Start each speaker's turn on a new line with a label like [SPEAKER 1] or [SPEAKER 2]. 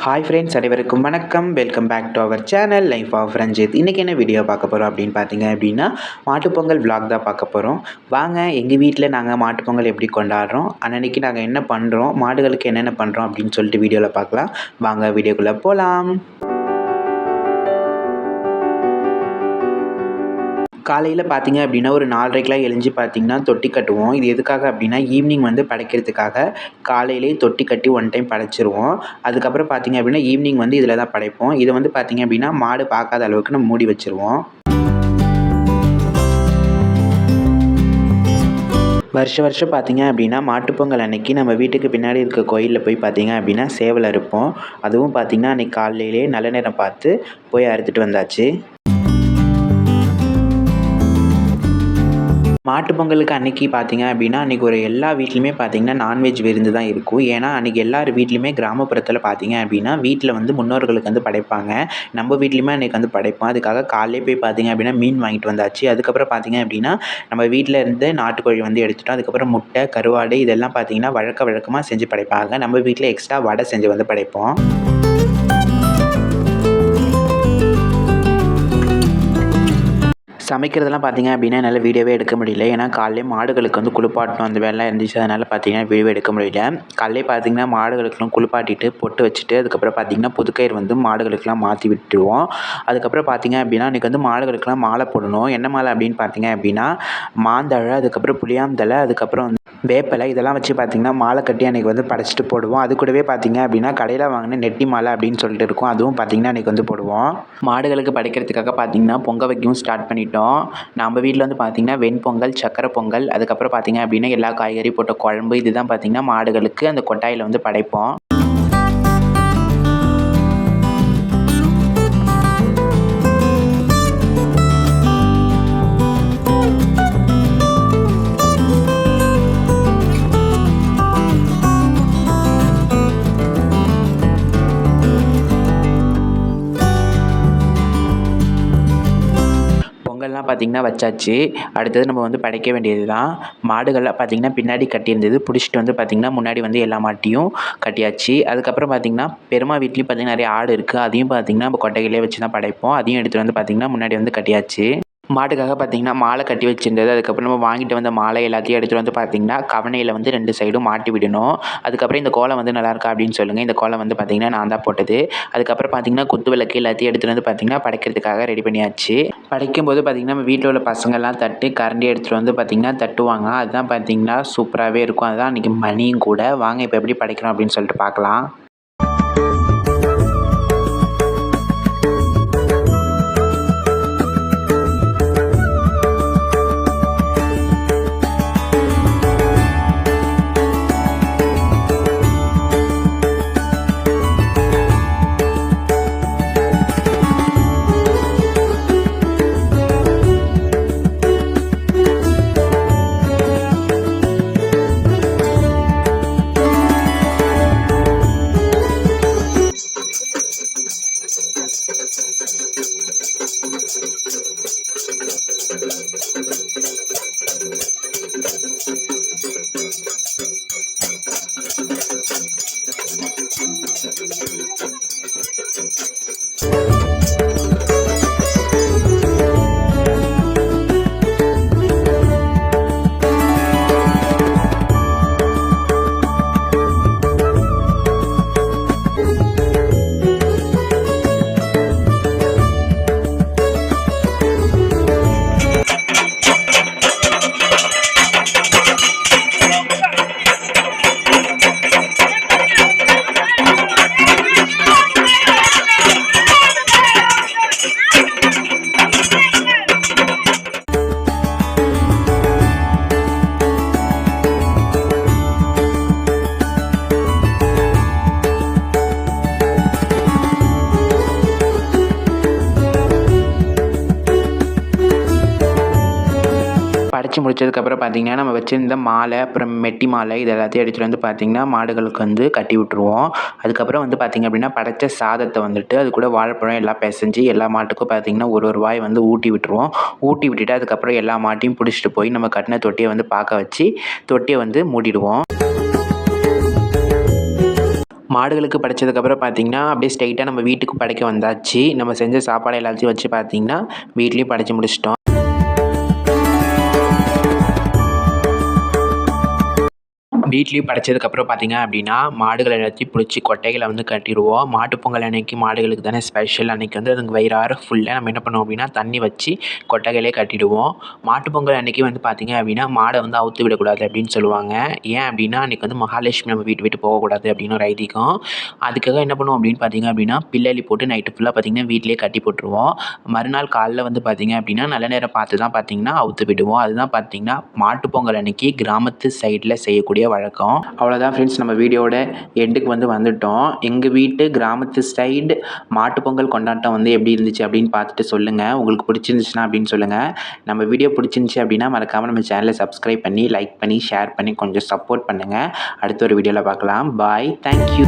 [SPEAKER 1] Hi friends, அனைவருக்கும் வணக்கம். Welcome back to our channel life of Ranjith. இன்றைக்கி என்ன வீடியோ பார்க்க போகிறோம் அப்படின்னு பார்த்தீங்க அப்படின்னா, மாட்டுப்பொங்கல் விலாக் தான் பார்க்க போகிறோம். வாங்க, எங்கள் வீட்டில் நாங்கள் மாட்டுப்பொங்கல் எப்படி கொண்டாடுறோம், அன்னைக்கு நாங்கள் என்ன பண்ணுறோம், மாடுகளுக்கு என்னென்ன பண்ணுறோம் அப்படின்னு சொல்லிட்டு வீடியோவில் பார்க்கலாம். வாங்க வீடியோக்குள்ளே போகலாம். காலையில் பார்த்தீங்க அப்படின்னா ஒரு 4:30க்கெலாம் எழுஞ்சி பார்த்தீங்கன்னா தொட்டி கட்டுவோம். இது எதுக்காக அப்படின்னா ஈவினிங் படைக்கிறதுக்காக காலையிலேயே தொட்டி கட்டி ஒன் டைம் படைச்சிருவோம். அதுக்கப்புறம் பார்த்தீங்க அப்படின்னா ஈவினிங் இதில் தான் படைப்போம். இதை பார்த்தீங்க அப்படின்னா மாடு பார்க்காத அளவுக்கு நம்ம மூடி வச்சுருவோம். வருஷம் பார்த்தீங்க அப்படின்னா மாட்டுப்பொங்கல் அன்னைக்கு நம்ம வீட்டுக்கு பின்னாடி இருக்க கோயிலில் போய் பார்த்தீங்க அப்படின்னா சேவல் அறுப்போம். அதுவும் பார்த்தீங்கன்னா அன்றைக்கி காலையிலே நல்ல நேரம் பார்த்து போய் அறுத்துட்டு வந்தாச்சு. மாட்டுப்பொங்கலுக்கு அன்றைக்கி பார்த்தீங்க அப்படின்னா அன்றைக்கி எல்லா வீட்லையுமே பார்த்தீங்கன்னா நான்வெஜ் விருந்து தான் இருக்கும். ஏன்னா அன்றைக்கி எல்லார் வீட்லையுமே கிராமப்புறத்தில் பார்த்தீங்க அப்படின்னா வீட்டில் முன்னோர்களுக்கு படைப்பாங்க. நம்ம வீட்லையுமே அன்றைக்கி படைப்போம். அதுக்காக காலையிலே போய் பார்த்தீங்க அப்படின்னா மீன் வாங்கிட்டு வந்தாச்சு. அதுக்கப்புறம் பார்த்தீங்க அப்படின்னா நம்ம வீட்டில் இருந்து நாட்டுக்கோழி எடுத்துட்டோம். அதுக்கப்புறம் முட்டை, கருவாடு இதெல்லாம் பார்த்தீங்கன்னா வழக்கமாக செஞ்சு படைப்பாங்க. நம்ம வீட்டில் எக்ஸ்ட்ரா வடை செஞ்சு படைப்போம். சமைக்கிறதெல்லாம் பார்த்தீங்க அப்படின்னா என்னால் வீடியோவே எடுக்க முடியல. ஏன்னா காலையிலே மாடுகளுக்கு குளிப்பாட்டணும் அந்த வேலைலாம் இருந்துச்சு. அதனால் பார்த்தீங்கன்னா வீடியோவே எடுக்க முடியல. காலையிலே பார்த்தீங்கன்னா மாடுகளுக்கெல்லாம் குளிப்பாட்டிட்டு பொட்டு வச்சுட்டு அதுக்கப்புறம் பார்த்தீங்கன்னா புதுக்கயிறு மாடுகளுக்கெல்லாம் மாற்றி விட்டுருவோம். அதுக்கப்புறம் பார்த்தீங்க அப்படின்னா இன்றைக்கி மாடுகளுக்கெல்லாம் மாலை போடணும். என்ன மாலை அப்படின்னு பார்த்தீங்க அப்படின்னா மாந்தழை, அதுக்கப்புறம் புளியாந்தழை, அதுக்கப்புறம் வேப்பலை இதெல்லாம் வச்சு பார்த்திங்கன்னா மாலை கட்டி அன்றைக்கி படைச்சிட்டு போடுவோம். அது கூடவே பார்த்திங்க அப்படின்னா கடையில் வாங்கின நெட்டி மாலை அப்படின்னு சொல்லிட்டு இருக்கும். அதுவும் பார்த்திங்கன்னா அன்றைக்கி போடுவோம். மாடுகளுக்கு படைக்கிறதுக்காக பார்த்திங்கன்னா பொங்கல் வைக்கவும் ஸ்டார்ட் பண்ணிட்டோம். நம்ம வீட்டில் பார்த்திங்கன்னா வெண்பொங்கல், சக்கரை பொங்கல், அதுக்கப்புறம் பார்த்திங்க அப்படின்னா எல்லா காய்கறி போட்ட குழம்பு இதுதான் பார்த்திங்கன்னா மாடுகளுக்கு அந்த கொட்டாயில் படைப்போம். பொங்கல்லாம் பார்த்திங்கன்னா வச்சாச்சு. அடுத்தது நம்ம படைக்க வேண்டியது தான். மாடுகள்லாம் பார்த்திங்கன்னா பின்னாடி கட்டியிருந்தது பிடிச்சிட்டு பார்த்திங்கன்னா முன்னாடி எல்லா மாட்டையும் கட்டியாச்சு. அதுக்கப்புறம் பார்த்திங்கன்னா பெருமா வீட்லேயும் பார்த்திங்கன்னா நிறைய ஆடு இருக்குது. அதையும் பார்த்திங்கன்னா நம்ம கொட்டைகளே வச்சு தான் படைப்போம். அதையும் எடுத்துகிட்டு பார்த்திங்கன்னா முன்னாடி கட்டியாச்சு. மாட்டுக்காக பார்த்திங்கன்னா மாலை கட்டி வச்சுருந்தது. அதுக்கப்புறம் நம்ம வாங்கிட்டு வந்த மாலை எல்லாத்தையும் எடுத்துகிட்டு பார்த்திங்கன்னா கவனையில் 2 சைடும் மாட்டி விடணும். அதுக்கப்புறம் இந்த கோலம் நல்லாயிருக்கா அப்படின்னு சொல்லுங்கள். இந்த கோலம் பார்த்திங்கன்னா நான் தான் போட்டது. அதுக்கப்புறம் பார்த்திங்கன்னா குத்து விளக்கு எல்லாத்தையும் எடுத்துகிட்டு பார்த்திங்கன்னா படைக்கிறதுக்காக ரெடி பண்ணியாச்சு. படைக்கும்போது பார்த்திங்கன்னா நம்ம வீட்டில் உள்ள பசங்கள்லாம் தட்டு கரண்டி எடுத்துகிட்டு பார்த்திங்கன்னா தட்டுவாங்க. அதுதான் பார்த்திங்கன்னா சூப்பராகவே இருக்கும். அதுதான் அன்றைக்கி மணியும் கூட. வாங்க இப்போ எப்படி படைக்கிறோம் அப்படின்னு சொல்லிட்டு பார்க்கலாம். படைச்சி முடிச்சதுக்கப்புறம் பார்த்திங்கன்னா நம்ம வச்சுருந்த மாலை, அப்புறம் மெட்டி மாலை இது எல்லாத்தையும் எடுத்துகிட்டு பார்த்திங்கன்னா மாடுகளுக்கு கட்டி விட்டுருவோம். அதுக்கப்புறம் பார்த்திங்க அப்படின்னா படைச்ச சாதத்தை அது கூட வாழைப்பழம் எல்லாம் பிசைஞ்சு எல்லா மாட்டுக்கும் பார்த்திங்கன்னா ஒரு வாய் ஊட்டி விட்டுருவோம். ஊட்டி விட்டுட்டு அதுக்கப்புறம் எல்லா மாட்டையும் பிடிச்சிட்டு போய் நம்ம கட்டின தொட்டியை பார்க்க வச்சு தொட்டியை மூடிடுவோம். மாடுகளுக்கு படைச்சதுக்கப்புறம் பார்த்திங்கன்னா அப்படியே ஸ்ட்ரைட்டாக நம்ம வீட்டுக்கு படைக்க வந்தாச்சு. நம்ம செஞ்ச சாப்பாடு எல்லாத்தையும் வச்சு பார்த்திங்கன்னா வீட்லேயும் படைச்சு முடிச்சிட்டோம். வீட்லேயும் படைச்சதுக்கப்புறம் பார்த்திங்க அப்படின்னா மாடுகள் எல்லாத்தையும் பிடிச்சி கொட்டைகளை வந்து கட்டிடுவோம். மாட்டுப்பொங்கல் அன்னைக்கு மாடுகளுக்கு தானே ஸ்பெஷல். அன்றைக்கி வந்து அதுங்க வயிறார ஃபுல்லாக நம்ம என்ன பண்ணுவோம் அப்படின்னா தண்ணி வச்சு கொட்டைகளே கட்டிடுவோம். மாட்டுப்பொங்கல் அன்றைக்கி வந்து பார்த்திங்க அப்படின்னா மாடை வந்து அவுத்து விடக்கூடாது அப்படின்னு சொல்லுவாங்க. ஏன் அப்படின்னா அன்றைக்கி வந்து மகாலட்சுமி நம்ம வீட்டு விட்டு போகக்கூடாது அப்படின்னு ஒரு ஐதீகம். அதுக்காக என்ன பண்ணுவோம் அப்படின்னு பார்த்திங்க அப்படின்னா பில்லலி போட்டு நைட்டு ஃபுல்லாக பார்த்திங்கன்னா வீட்டிலேயே கட்டி போட்டுருவோம். மறுநாள் காலைல வந்து பார்த்திங்க அப்படின்னா நல்ல நேரம் பார்த்து தான் பார்த்திங்கன்னா அவுத்து விடுவோம். அதுதான் பார்த்திங்கன்னா மாட்டுப்பொங்கல் அன்றைக்கி கிராமத்து சைடில் செய்யக்கூடிய வழக்கம். அவ்வளோதான் ஃப்ரெண்ட்ஸ், நம்ம வீடியோட எண்டுக்கு வந்து வந்துட்டோம். எங்கள் வீட்டு கிராமத்து சைடு மாட்டுப்பொங்கல் கொண்டாட்டம் வந்து எப்படி இருந்துச்சு அப்படின்னு பார்த்துட்டு சொல்லுங்கள். உங்களுக்கு பிடிச்சிருந்துச்சுன்னா அப்படின்னு சொல்லுங்கள். நம்ம வீடியோ பிடிச்சிருந்துச்சி அப்படின்னா மறக்காமல் நம்ம சேனலை சப்ஸ்கிரைப் பண்ணி லைக் பண்ணி ஷேர் பண்ணி கொஞ்சம் சப்போர்ட் பண்ணுங்கள். அடுத்த ஒரு வீடியோவில் பார்க்கலாம். பாய், தேங்க்யூ.